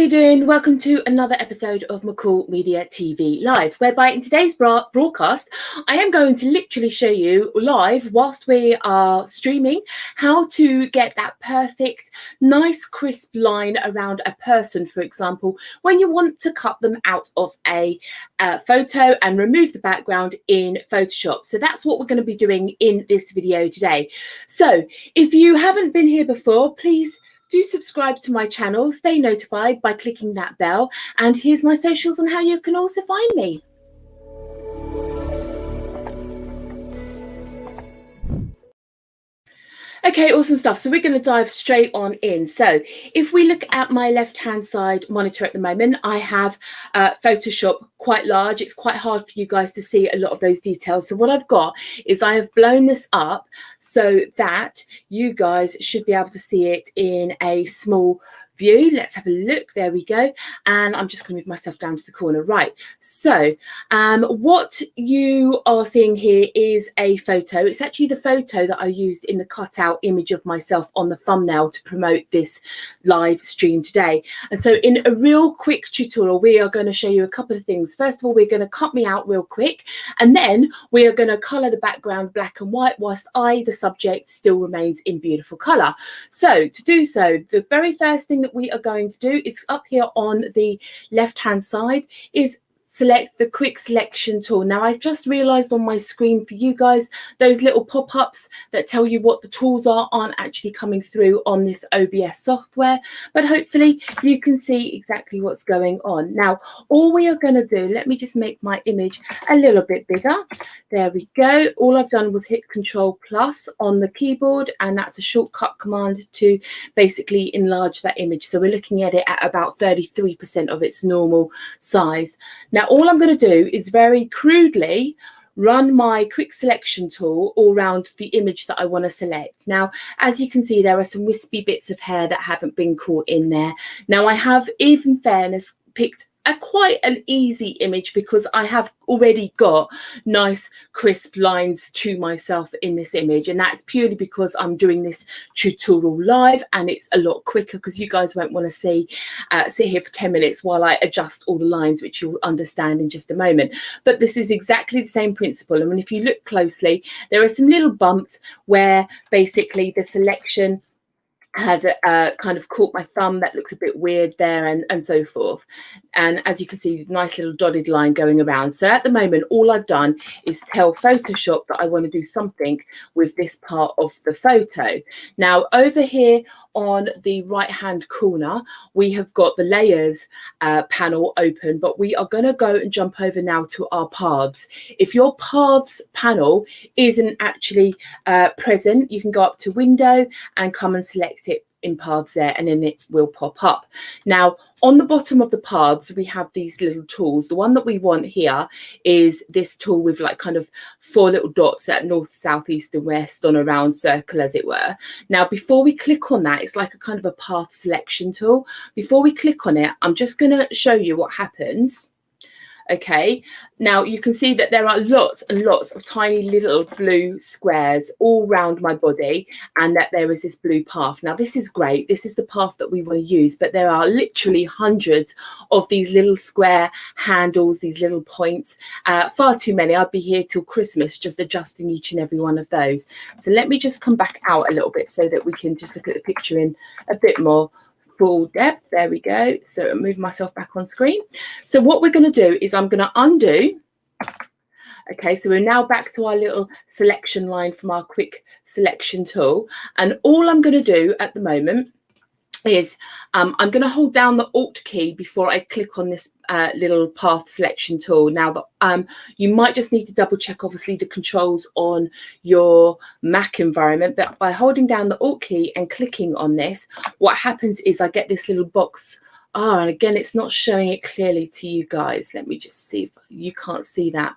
you doing? Welcome to another episode of McCall Media TV Live, whereby in today's broadcast, I am going to literally show you live whilst we are streaming how to get that perfect, nice, crisp line around a person, for example, when you want to cut them out of a photo and remove the background in Photoshop. So that's what we're going to be doing in this video today. So if you haven't been here before, please do subscribe to my channel, stay notified by clicking that bell, and here's my socials on how you can also find me. Okay, awesome stuff. So we're going to dive straight on in. So if we look at my left-hand side monitor at the moment, I have Photoshop quite large. It's quite hard for you guys to see a lot of those details. So what I've got is I have blown this up so that you guys should be able to see it in a small view. Let's have a look. There we go. And I'm just going to move myself down to the corner. Right. So what you are seeing here is a photo. It's actually the photo that I used in the cutout image of myself on the thumbnail to promote this live stream today. And so in a real quick tutorial, we are going to show you a couple of things. First of all, we're going to cut me out real quick, and then we are going to color the background black and white whilst the subject, still remains in beautiful color. So to do so, the very first thing that we are going to do is up here on the left hand side is select the quick selection tool. Now I've just realized on my screen for you guys, those little pop-ups that tell you what the tools are aren't actually coming through on this OBS software, but hopefully you can see exactly what's going on. Now all we are going to do, let me just make my image a little bit bigger. There we go. All I've done was hit Control Plus on the keyboard, and that's a shortcut command to basically enlarge that image. So we're looking at it at about 33% of its normal size. Now all I'm going to do is very crudely run my quick selection tool all around the image that I want to select. Now, as you can see, there are some wispy bits of hair that haven't been caught in there. Now, I have, in fairness, picked quite an easy image because I have already got nice crisp lines to myself in this image, and that's purely because I'm doing this tutorial live and it's a lot quicker because you guys won't want to see sit here for 10 minutes while I adjust all the lines, which you'll understand in just a moment. But this is exactly the same principle, and if you look closely, there are some little bumps where basically the selection has kind of caught my thumb. That looks a bit weird there, and so forth. And as you can see, nice little dotted line going around. So at the moment, all I've done is tell Photoshop that I want to do something with this part of the photo. Now over here on the right hand corner, we have got the layers panel open, but we are going to go and jump over now to our paths. If your paths panel isn't actually present, you can go up to window and come and select it in paths there, and then it will pop up. Now on the bottom of the paths, we have these little tools. The one that we want here is this tool with like kind of 4 little dots at north, south, east and west on a round circle, as it were. Now before we click on that, it's like a kind of a path selection tool. Before we click on it, I'm just going to show you what happens. Okay, now you can see that there are lots and lots of tiny little blue squares all around my body, and that there is this blue path. Now this is great. This is the path that we want to use, but there are literally hundreds of these little square handles, these little points, far too many. I'd be here till Christmas just adjusting each and every one of those. So let me just come back out a little bit so that we can just look at the picture in a bit more full depth. There we go. So I'll move myself back on screen. So what we're going to do is I'm going to undo. Okay, so we're now back to our little selection line from our quick selection tool, and all I'm going to do at the moment is I'm going to hold down the Alt key before I click on this little path selection tool. Now you might just need to double check obviously the controls on your Mac environment, but by holding down the Alt key and clicking on this, what happens is I get this little box. And again, it's not showing it clearly to you guys. Let me just see if you can't see that.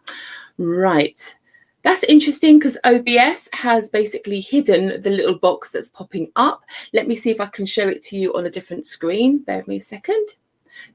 Right. That's interesting because OBS has basically hidden the little box that's popping up. Let me see if I can show it to you on a different screen. Bear with me a second.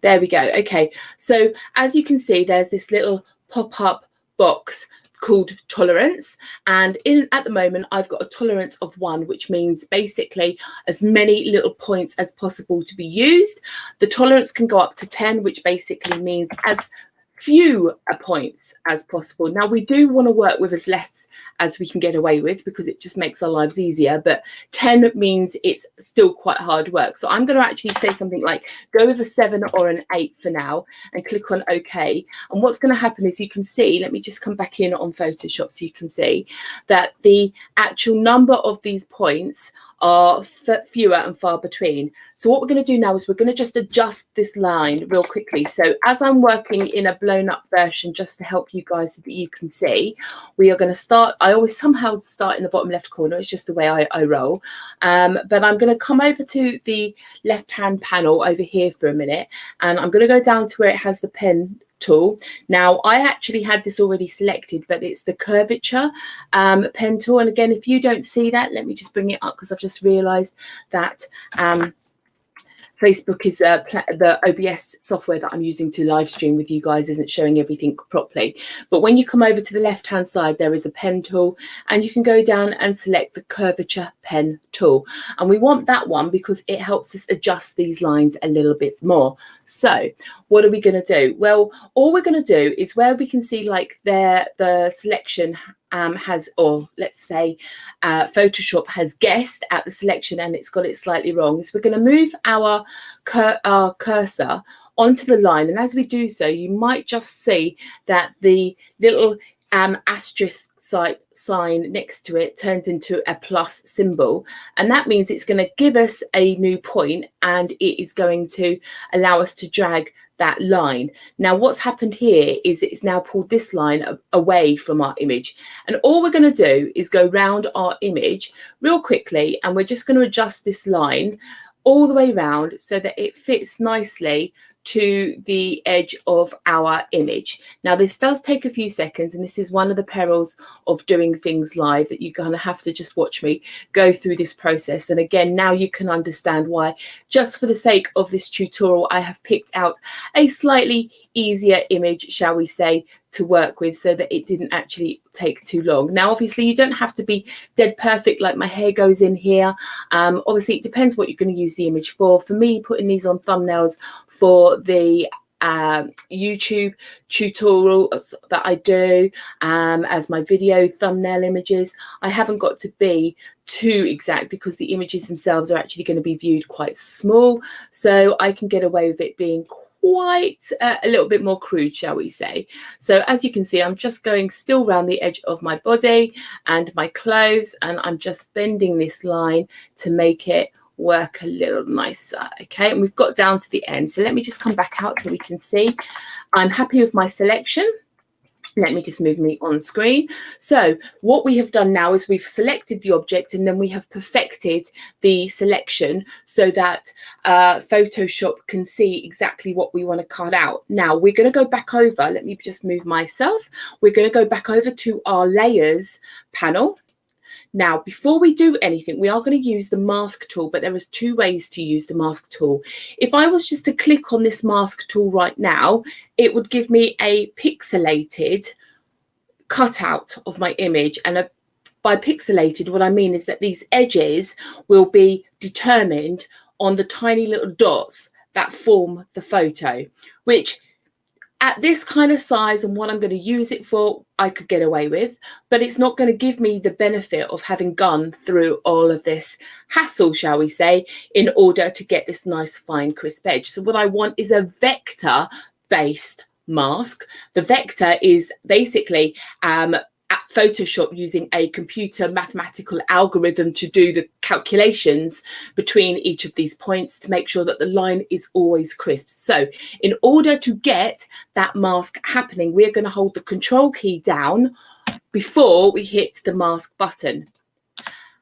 There we go. Okay, so as you can see, there's this little pop-up box called tolerance. And at the moment, I've got a tolerance of 1, which means basically as many little points as possible to be used. The tolerance can go up to 10, which basically means as few points as possible. Now, we do want to work with as less as we can get away with because it just makes our lives easier, but 10 means it's still quite hard work. So I'm going to actually say something like go with a 7 or an 8 for now and click on OK. And what's going to happen is you can see, let me just come back in on Photoshop so you can see that the actual number of these points are fewer and far between. So what we're going to do now is we're going to just adjust this line real quickly. So as I'm working in a blown up version, just to help you guys so that you can see, we are going to start. I always somehow start in the bottom left corner. It's just the way I roll. But I'm going to come over to the left hand panel over here for a minute, and I'm going to go down to where it has the pen tool. Now, I actually had this already selected, but it's the curvature pen tool. And again, if you don't see that, let me just bring it up because I've just realized that Facebook is the OBS software that I'm using to live stream with you guys isn't showing everything properly. But when you come over to the left hand side, there is a pen tool, and you can go down and select the curvature pen tool. And we want that one because it helps us adjust these lines a little bit more. So what are we going to do? Well, all we're going to do is where we can see like the selection has, or let's say Photoshop has guessed at the selection and it's got it slightly wrong, is we're going to move our cursor onto the line. And as we do so, you might just see that the little asterisk sign next to it turns into a plus symbol, and that means it's going to give us a new point and it is going to allow us to drag that line. Now what's happened here is it's now pulled this line away from our image, and all we're going to do is go round our image real quickly, and we're just going to adjust this line all the way round so that it fits nicely to the edge of our image. Now this does take a few seconds, and this is one of the perils of doing things live, that you're going to have to just watch me go through this process. And again, now you can understand why, just for the sake of this tutorial, I have picked out a slightly easier image, shall we say, to work with so that it didn't actually take too long. Now obviously you don't have to be dead perfect, like my hair goes in here. Obviously it depends what you're going to use the image for. For me, putting these on thumbnails for the YouTube tutorial that I do as my video thumbnail images, I haven't got to be too exact because the images themselves are actually going to be viewed quite small, so I can get away with it being quite a little bit more crude, shall we say. So as you can see, I'm just going still around the edge of my body and my clothes, and I'm just bending this line to make it work a little nicer. Okay, and we've got down to the end, so let me just come back out so we can see. I'm happy with my selection. Let me just move me on screen. So what we have done now is we've selected the object, and then we have perfected the selection so that Photoshop can see exactly what we want to cut out. Now we're going to go back over. Let me just move myself. We're going to go back over to our layers panel. Now, before we do anything, we are going to use the mask tool, but there is 2 ways to use the mask tool. If I was just to click on this mask tool right now, it would give me a pixelated cutout of my image. And by pixelated, what I mean is that these edges will be determined on the tiny little dots that form the photo, which at this kind of size and what I'm going to use it for, I could get away with, but it's not going to give me the benefit of having gone through all of this hassle, shall we say, in order to get this nice fine crisp edge. So what I want is a vector based mask. The vector is basically at Photoshop using a computer mathematical algorithm to do the calculations between each of these points to make sure that the line is always crisp. So in order to get that mask happening, we're going to hold the control key down before we hit the mask button.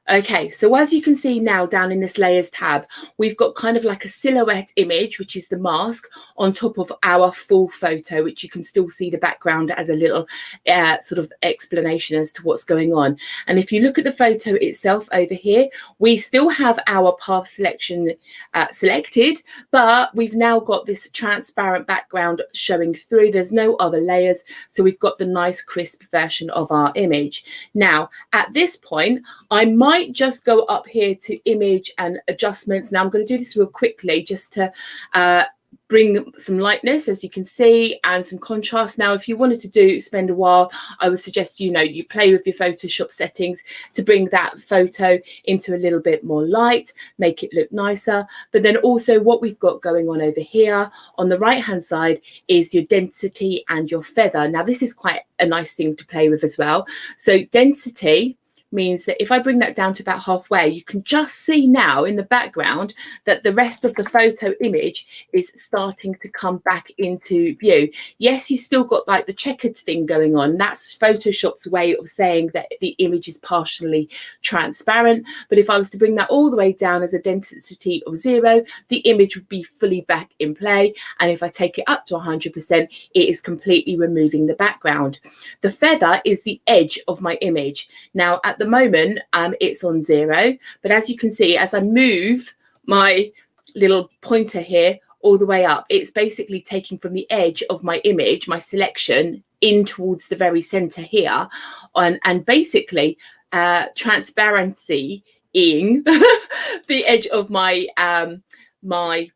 Okay, so as you can see now down in this layers tab, we've got kind of like a silhouette image, which is the mask, on top of our full photo, which you can still see the background as a little sort of explanation as to what's going on. And if you look at the photo itself over here, we still have our path selection selected, but we've now got this transparent background showing through. There's no other layers, so we've got the nice crisp version of our image. Now, at this point, I might just go up here to image and adjustments. Now I'm going to do this real quickly just to bring some lightness, as you can see, and some contrast. Now, if you wanted to spend a while, I would suggest, you play with your Photoshop settings to bring that photo into a little bit more light, make it look nicer. But then also what we've got going on over here on the right hand side is your density and your feather. Now, this is quite a nice thing to play with as well. So density means that if I bring that down to about halfway, you can just see now in the background that the rest of the photo image is starting to come back into view. Yes, you still got like the checkered thing going on. That's Photoshop's way of saying that the image is partially transparent. But if I was to bring that all the way down as a density of 0, the image would be fully back in play. And if I take it up to 100%, it is completely removing the background. The feather is the edge of my image. Now, at the moment, it's on 0, but as you can see, as I move my little pointer here all the way up, it's basically taking from the edge of my image, my selection, in towards the very center here, and basically transparency in the edge of my my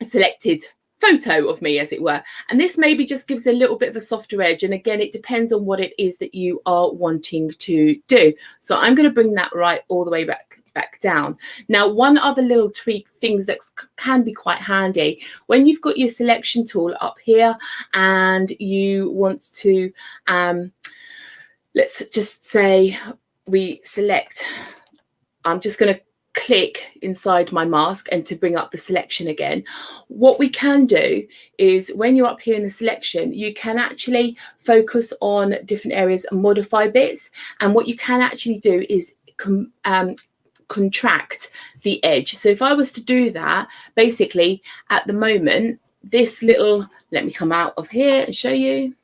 selected photo of me, as it were. And this maybe just gives a little bit of a softer edge, and again, it depends on what it is that you are wanting to do. So I'm going to bring that right all the way back down. Now, one other little tweak, things that can be quite handy when you've got your selection tool up here and you want to let's just say we select, I'm just going to click inside my mask and to bring up the selection again. What we can do is when you're up here in the selection, you can actually focus on different areas and modify bits. And what you can actually do is contract the edge. So if I was to do that, basically at the moment, this little, let me come out of here and show you.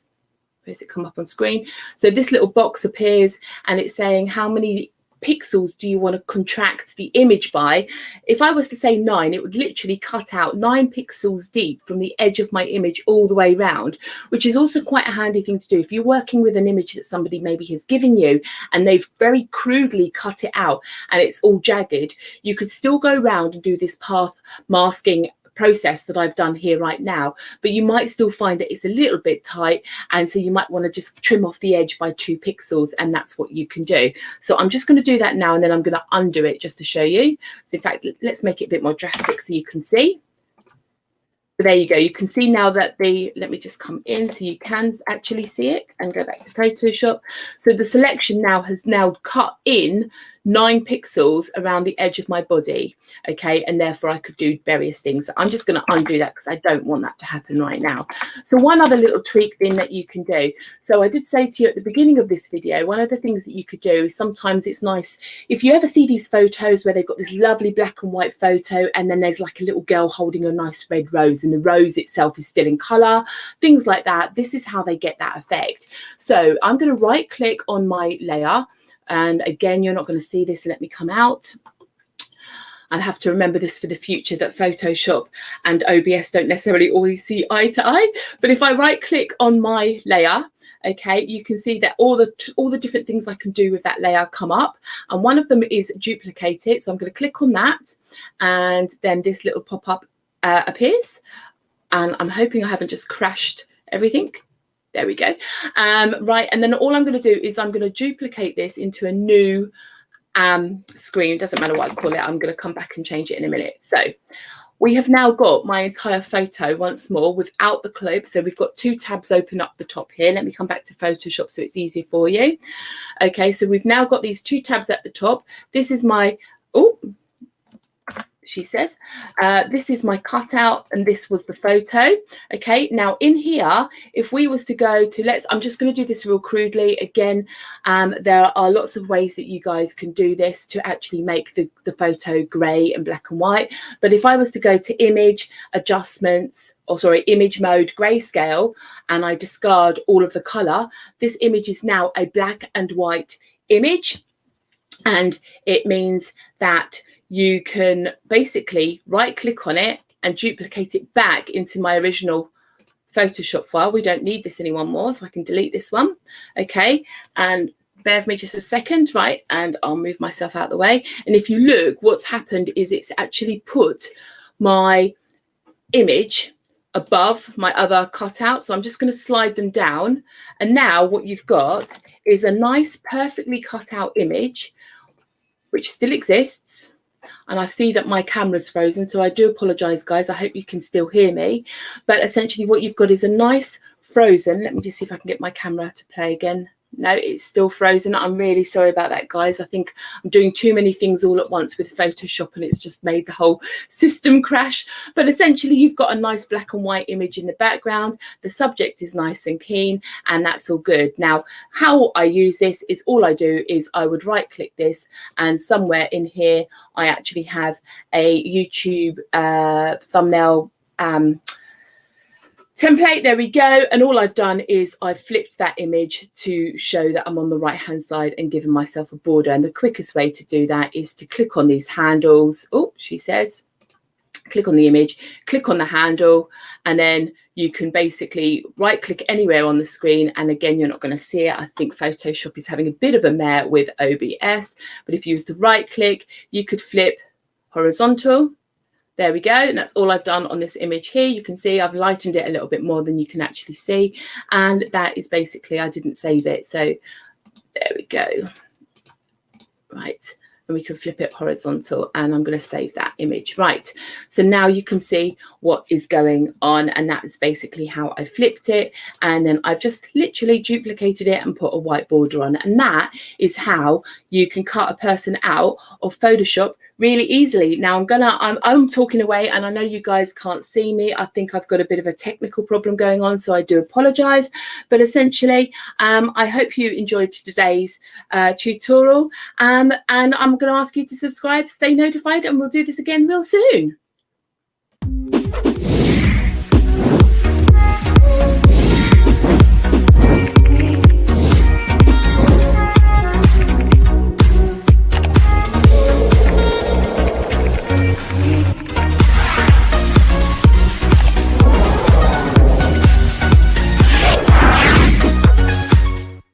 Where's it come up on screen? So this little box appears and it's saying how many pixels do you want to contract the image by. If I was to say 9, it would literally cut out 9 pixels deep from the edge of my image all the way around, which is also quite a handy thing to do. If you're working with an image that somebody maybe has given you and they've very crudely cut it out and it's all jagged, you could still go around and do this path masking process that I've done here right now, but you might still find that it's a little bit tight, and so you might want to just trim off the edge by 2 pixels, and that's what you can do. So I'm just going to do that now, and then I'm going to undo it just to show you. So in fact, let's make it a bit more drastic so you can see. So there you go. You can see now that let me just come in so you can actually see it and go back to Photoshop. So the selection now has cut in 9 pixels around the edge of my body, okay, and therefore I could do various things. I'm just going to undo that because I don't want that to happen right now. So one other little tweak thing that you can do. So I did say to you at the beginning of this video, one of the things that you could do is sometimes it's nice if you ever see these photos where they've got this lovely black and white photo and then there's like a little girl holding a nice red rose and the rose itself is still in color, things like that. This is how they get that effect. So I'm going to right click on my layer. And again, you're not going to see this. So let me come out. I'll have to remember this for the future, that Photoshop and OBS don't necessarily always see eye to eye. But if I right click on my layer, okay, you can see that all the different things I can do with that layer come up. And one of them is duplicate it. So I'm going to click on that. And then this little pop-up appears. And I'm hoping I haven't just crashed everything. There we go. Right, and then all I'm going to do is I'm going to duplicate this into a new screen. It doesn't matter what I call it. I'm going to come back and change it in a minute. So we have now got my entire photo once more without the clip. So we've got 2 tabs open up the top here. Let me come back to Photoshop so it's easier for you. Okay, so we've now got these 2 tabs at the top. This is my, she says. This is my cutout and this was the photo. Okay, now in here, if we was to go to, I'm just going to do this real crudely. Again, there are lots of ways that you guys can do this to actually make the photo grey and black and white. But if I was to go to image adjustments, or sorry, image mode grayscale, and I discard all of the color, this image is now a black and white image. And it means that you can basically right click on it and duplicate it back into my original Photoshop file. We don't need this anymore, so I can delete this one. Okay, and bear with me just a second, right? And I'll move myself out of the way. And if you look, what's happened is it's actually put my image above my other cutout. So I'm just going to slide them down. And now what you've got is a nice, perfectly cut out image, which still exists. And I see that my camera's frozen, so I do apologize, guys. I hope you can still hear me. But essentially what you've got is a nice frozen, let me just see if I can get my camera to play again. No, it's still frozen. I'm really sorry about that, guys. I think I'm doing too many things all at once with Photoshop and it's just made the whole system crash. But essentially, you've got a nice black and white image in the background. The subject is nice and clean, and that's all good. Now, how I use this is all I do is I would right click this, and somewhere in here, I actually have a YouTube thumbnail template. There we go. And all I've done is I've flipped that image to show that I'm on the right hand side and given myself a border. And the quickest way to do that is to click on these handles. Oh, she says, click on the image, click on the handle, and then you can basically right click anywhere on the screen. And again, you're not going to see it. I think Photoshop is having a bit of a mare with OBS, but if you use the right click, you could flip horizontal. There we go. And that's all I've done on this image here. You can see I've lightened it a little bit more than you can actually see. And that is basically, I didn't save it. So there we go. Right. And we can flip it horizontal, and I'm going to save that image. Right. So now you can see what is going on. And that is basically how I flipped it. And then I've just literally duplicated it and put a white border on. And that is how you can cut a person out of Photoshop really easily. Now I'm talking away, and I know you guys can't see me. I think I've got a bit of a technical problem going on, so I do apologize. But essentially, I hope you enjoyed today's tutorial. And I'm going to ask you to subscribe, stay notified, and we'll do this again real soon.